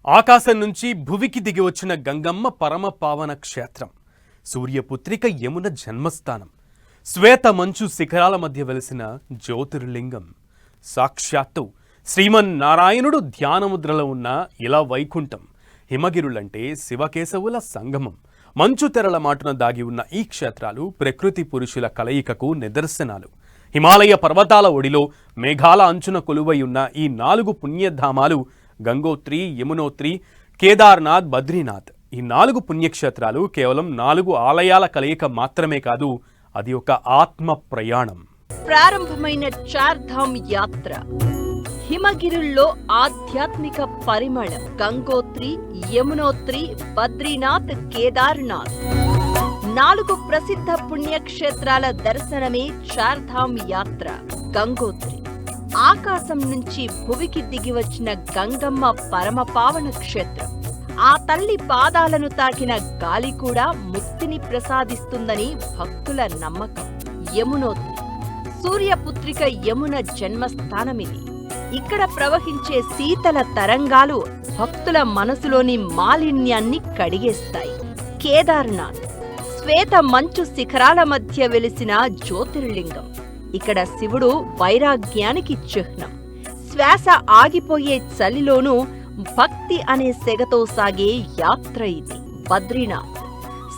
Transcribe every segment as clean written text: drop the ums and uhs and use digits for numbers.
ఆకాశం నుంచి భువికి దిగి వచ్చిన గంగమ్మ పరమ పావన క్షేత్రం. సూర్యపుత్రిక యమున జన్మస్థానం. శ్వేత మంచు శిఖరాల మధ్య వెలిసిన జ్యోతిర్లింగం. సాక్షాత్తు శ్రీమన్నారాయణుడు ధ్యానముద్రలో ఉన్న ఇలా వైకుంఠం. హిమగిరులంటే శివకేశవుల సంగమం. మంచు తెరల మాటున దాగి ఉన్న ఈ క్షేత్రాలు ప్రకృతి పురుషుల కలయికకు నిదర్శనాలు. హిమాలయ పర్వతాల ఒడిలో మేఘాల అంచున కొలువై ఉన్న ఈ 4 పుణ్యధామాలు గంగోత్రి, యమునోత్రి, కేదార్నాథ్, బద్రీనాథ్. ఈ 4 పుణ్యక్షేత్రాలు కేవలం 4 ఆలయాల కలయిక మాత్రమే కాదు, అది ఒక ఆత్మ ప్రయాణం. ప్రారంభమైన చార్ధామ్ యాత్ర హిమగిరుల్లో ఆధ్యాత్మిక పరిమళం. గంగోత్రి, యమునోత్రి, బద్రీనాథ్, కేదార్నాథ్ 4 ప్రసిద్ధ పుణ్యక్షేత్రాల దర్శనమే చార్ధామ్ యాత్ర. గంగోత్రి ఆకాశం నుంచి భువికి దిగి వచ్చిన గంగమ్మ పరమ పావన క్షేత్రం. ఆ తల్లి పాదాలను తాకిన గాలి కూడా ముక్తిని ప్రసాదిస్తుందని భక్తుల నమ్మకం. యమునోత్రి సూర్యపుత్రిక యమున జన్మస్థానమిది. ఇక్కడ ప్రవహించే శీతల తరంగాలు భక్తుల మనసులోని మాలిన్యాన్ని కడిగేస్తాయి. కేదార్నాథ్ శ్వేత మంచు శిఖరాల మధ్య వెలిసిన జ్యోతిర్లింగం. ఇక్కడ శివుడు వైరాగ్యానికి చిహ్నం. శ్వాస ఆగిపోయే చలిలోనూ భక్తి అనే సెగతో సాగే యాత్ర ఇది. బద్రీనాథ్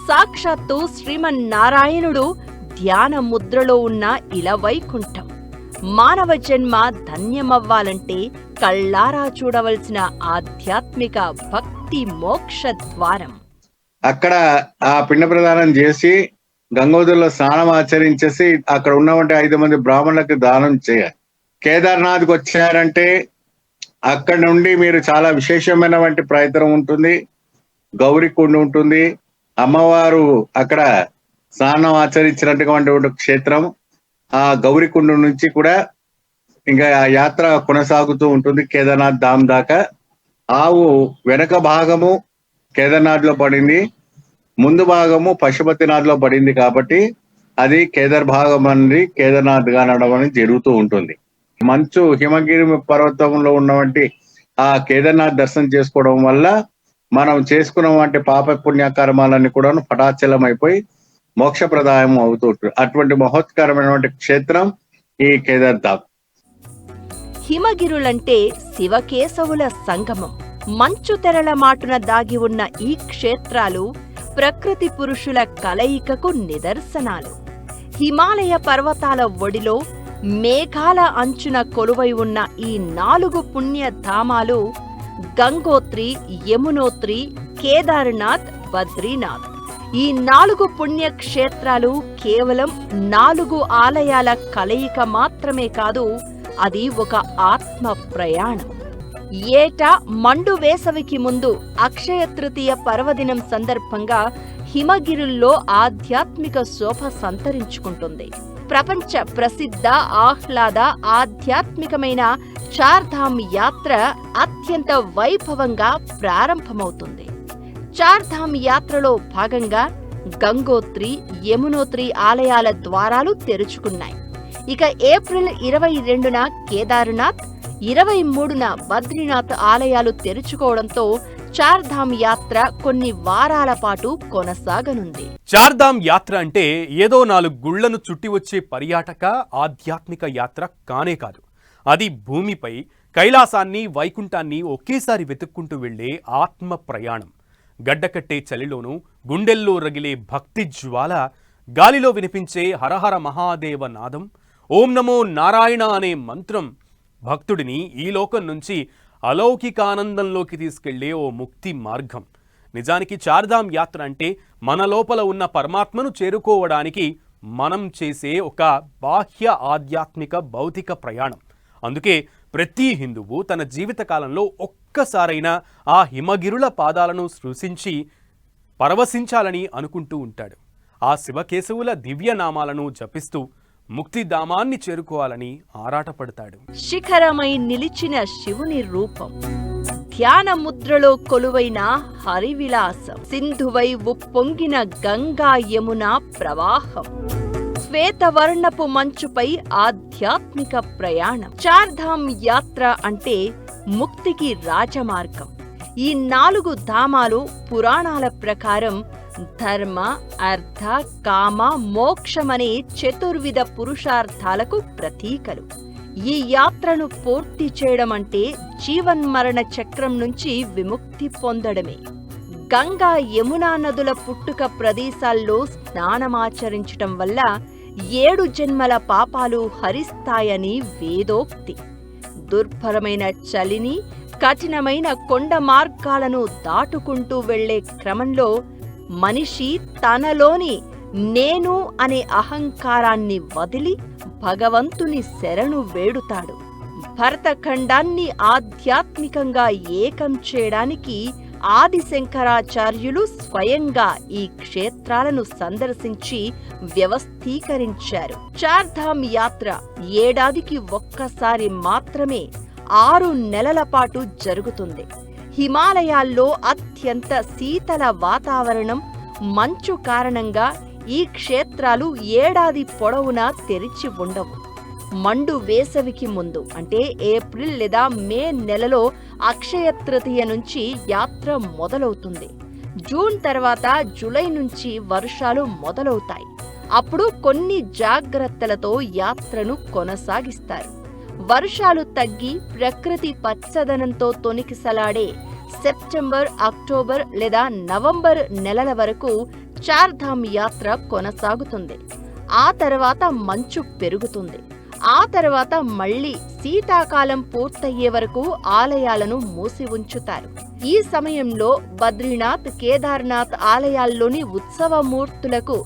సాక్షాత్తు శ్రీమన్నారాయణుడు ధ్యాన ముద్రలో ఉన్న ఇలవైకుంఠం. మానవ జన్మ ధన్యమవ్వాలంటే కళ్ళారా చూడవలసిన ఆధ్యాత్మిక భక్తి మోక్ష ద్వారం. అక్కడ ఆ పిండ ప్రదానం చేసి గంగోదరిలో స్నానం ఆచరించేసి అక్కడ ఉన్నటువంటి 5 మంది బ్రాహ్మణులకు దానం చేయాలి. కేదార్నాథ్కి వచ్చారంటే అక్కడ నుండి మీరు చాలా విశేషమైనటువంటి ప్రయత్నం ఉంటుంది. గౌరీ కుండ ఉంటుంది. అమ్మవారు అక్కడ స్నానం ఆచరించినటువంటి క్షేత్రం. ఆ గౌరీ కుండ నుంచి కూడా ఇంకా ఆ యాత్ర కొనసాగుతూ ఉంటుంది కేదార్నాథ్ ధామ్ దాకా. ఆవు వెనక భాగము కేదార్నాథ్ లో పడింది, ముందు భాగము పశుపతినాథ్ లో పడింది కాబట్టి అది కేదార్ భాగం అని కేదార్నాథ్ గా అనడం అనేది జరుగుతూ ఉంటుంది. మంచు హిమగిరి పర్వతంలో ఉన్నటువంటి ఆ కేదార్నాథ్ దర్శనం చేసుకోవడం వల్ల మనం చేసుకున్నటువంటి పాప పుణ్యకర్మాలన్నీ కూడా పటాచలం అయిపోయి మోక్షప్రదాయం అవుతూ ఉంటుంది. అటువంటి మహోత్కరమైనటువంటి క్షేత్రం ఈ కేదార్ ధామ్. హిమగిరులంటే శివకేశవుల సంగమం. మంచు తెరల మాటున దాగి ఉన్న ఈ క్షేత్రాలు ప్రకృతి పురుషుల కలయికకు నిదర్శనాలు. హిమాలయ పర్వతాల ఒడిలో మేఘాల అంచున కొలువై ఉన్న ఈ 4 పుణ్యధామాలు గంగోత్రి, యమునోత్రి, కేదార్నాథ్, బద్రీనాథ్. ఈ 4 పుణ్యక్షేత్రాలు కేవలం 4 ఆలయాల కలయిక మాత్రమే కాదు, అది ఒక ఆత్మ ప్రయాణం. ఏటా మండు వేసవికి ముందు అక్షయ తృతీయ పర్వదినం సందర్భంగా హిమగిరుల్లో ఆధ్యాత్మిక శోభ సంతరించుకుంటుంది. ప్రపంచ ప్రసిద్ధ ఆహ్లాద ఆధ్యాత్మికమైన చార్ధామ్ యాత్ర అత్యంత వైభవంగా ప్రారంభమవుతుంది. చార్ధామ్ యాత్రలో భాగంగా గంగోత్రి, యమునోత్రి ఆలయాల ద్వారాలు తెరుచుకున్నాయి. ఇక ఏప్రిల్ 22న కేదార్నాథ్, 23న బద్రీనాథ్ ఆలయాలు తెరుచుకోవడంతో చార్ధామ్ యాత్ర కొన్ని వారాల పాటు కొనసాగనుంది. చార్ధామ్ యాత్ర అంటే ఏదో 4 గుళ్లను చుట్టి వచ్చే పర్యాటక ఆధ్యాత్మిక యాత్ర కానే కాదు. అది భూమిపై కైలాసాన్ని, వైకుంఠాన్ని ఒకేసారి వెతుక్కుంటూ వెళ్లే ఆత్మ ప్రయాణం. గడ్డకట్టే చలిలోనూ గుండెల్లో రగిలే భక్తి జ్వాల, గాలిలో వినిపించే హరహర మహాదేవ నాదం, ఓం నమో నారాయణ అనే మంత్రం భక్తుడిని ఈ లోకం నుంచి అలౌకికానందంలోకి తీసుకెళ్లే ఓ ముక్తి మార్గం. నిజానికి చార్ధామ్ యాత్ర అంటే మన లోపల ఉన్న పరమాత్మను చేరుకోవడానికి మనం చేసే ఒక బాహ్య ఆధ్యాత్మిక భౌతిక ప్రయాణం. అందుకే ప్రతి హిందువు తన జీవితకాలంలో ఒక్కసారైనా ఆ హిమగిరుల పాదాలను స్పృశించి పరవశించాలని అనుకుంటూ ఉంటాడు. ఆ శివకేశవుల దివ్యనామాలను జపిస్తూ ముక్తిధామాన్ని చేరుకోవాలని ఆరాటపడతాడు. శిఖరమై నిలిచిన శివుని రూపం, ధ్యాన ముద్రలో కొలువైన హరివిలాసం, సింధువై ఉప్పొంగిన గంగా యమున ప్రవాహం, శ్వేతవర్ణపు మంచుపై ఆధ్యాత్మిక ప్రయాణం. చార్ధామ్ యాత్ర అంటే ముక్తికి రాజమార్గం. ఈ 4 ధామాలు పురాణాల ప్రకారం ధర్మ, అర్థ, కామ, మోక్షమనే చతుర్విధ పురుషార్థాలకు ప్రతీకలు. ఈ యాత్రను పూర్తి చేయడం అంటే జీవన్మరణ చక్రం నుంచి విముక్తి పొందడమే. గంగా, యమునా నదుల పుట్టుక ప్రదేశాల్లో స్నానమాచరించటం వల్ల 7 జన్మల పాపాలు హరిస్తాయని వేదోక్తి. దుర్భరమైన చలిని, కఠినమైన కొండ మార్గాలను దాటుకుంటూ వెళ్లే క్రమంలో మనిషి తనలోని నేను అనే అహంకారాన్ని వదిలి భగవంతుని శరణు వేడుతాడు. భరతఖండాన్ని ఆధ్యాత్మికంగా ఏకం చేయడానికి ఆదిశంకరాచార్యులు స్వయంగా ఈ క్షేత్రాలను సందర్శించి వ్యవస్థీకరించారు. చార్ధామ్ యాత్ర ఏడాదికి ఒక్కసారి మాత్రమే 6 నెలల పాటు జరుగుతుంది. హిమాలయాల్లో అత్యంత శీతల వాతావరణం, మంచు కారణంగా ఈ క్షేత్రాలు ఏడాది పొడవునా తెరిచి ఉండవు. మండు వేసవికి ముందు అంటే ఏప్రిల్ లేదా మే నెలలో అక్షయ తృతీయ నుంచి యాత్ర మొదలవుతుంది. జూన్ తర్వాత జూలై నుంచి వర్షాలు మొదలవుతాయి. అప్పుడు కొన్ని జాగ్రత్తలతో యాత్రను కొనసాగిస్తారు. వర్షాలు తగ్గి ప్రకృతి పచ్చదనంతో తొణికిసలాడే సెప్టెంబర్, అక్టోబర్ లేదా నవంబర్ నెలల వరకు చార్ధామ్ యాత్ర కొనసాగుతుంది. ఆ తర్వాత మంచు పెరుగుతుంది. ఆ తర్వాత మళ్లీ శీతాకాలం పూర్తయ్యే వరకు ఆలయాలను మూసి ఉంచుతారు. ఈ సమయంలో బద్రీనాథ్, కేదార్నాథ్ ఆలయాల్లోని ఉత్సవమూర్తులకు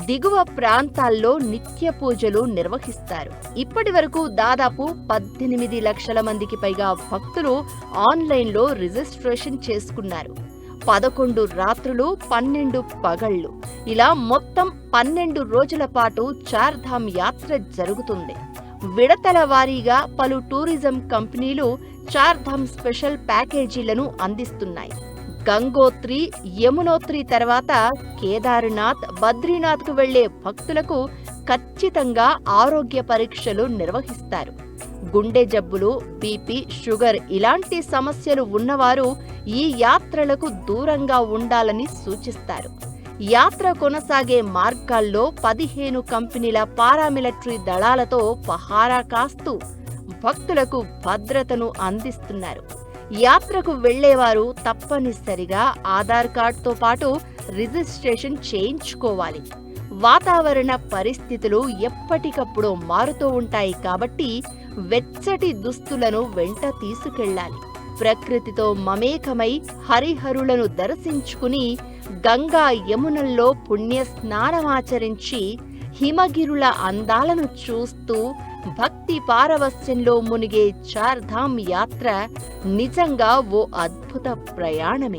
దిగువ ప్రాంతాల్లో నిత్య పూజలు నిర్వహిస్తారు. ఇప్పటి వరకు దాదాపు 18 లక్షల మందికి పైగా భక్తులు ఆన్లైన్లో రిజిస్ట్రేషన్ చేసుకున్నారు. 11 రాత్రులు, 12 పగళ్లు, ఇలా మొత్తం 12 రోజుల పాటు చార్ధామ్ యాత్ర జరుగుతుంది. విడతల వారీగా పలు టూరిజం కంపెనీలు చార్ధామ్ స్పెషల్ ప్యాకేజీలను అందిస్తున్నాయి. గంగోత్రి, యమునోత్రి తర్వాత కేదార్నాథ్, బద్రీనాథ్కు వెళ్లే భక్తులకు ఖచ్చితంగా ఆరోగ్య పరీక్షలు నిర్వహిస్తారు. గుండె జబ్బులు, బీపీ, షుగర్ ఇలాంటి సమస్యలు ఉన్నవారు ఈ యాత్రలకు దూరంగా ఉండాలని సూచిస్తారు. యాత్ర కొనసాగే మార్గాల్లో 15 కంపెనీల పారామిలిటరీ దళాలతో పహారా కాస్తూ భక్తులకు భద్రతను అందిస్తున్నారు. యాత్రకు వెళ్లేవారు తప్పనిసరిగా ఆధార్ కార్డుతో పాటు రిజిస్ట్రేషన్ చేయించుకోవాలి. వాతావరణ పరిస్థితులు ఎప్పటికప్పుడు మారుతూ ఉంటాయి కాబట్టి వెచ్చటి దుస్తులను వెంట తీసుకెళ్లాలి. ప్రకృతితో మమేకమై హరిహరులను దర్శించుకుని గంగా, యమునల్లో పుణ్య స్నానమాచరించి హిమగిరుల అందాలను చూస్తూ భక్తి పారవస్యంలో మునిగే చార్ధామ్ యాత్ర నిజంగా ఓ అద్భుత ప్రయాణమే.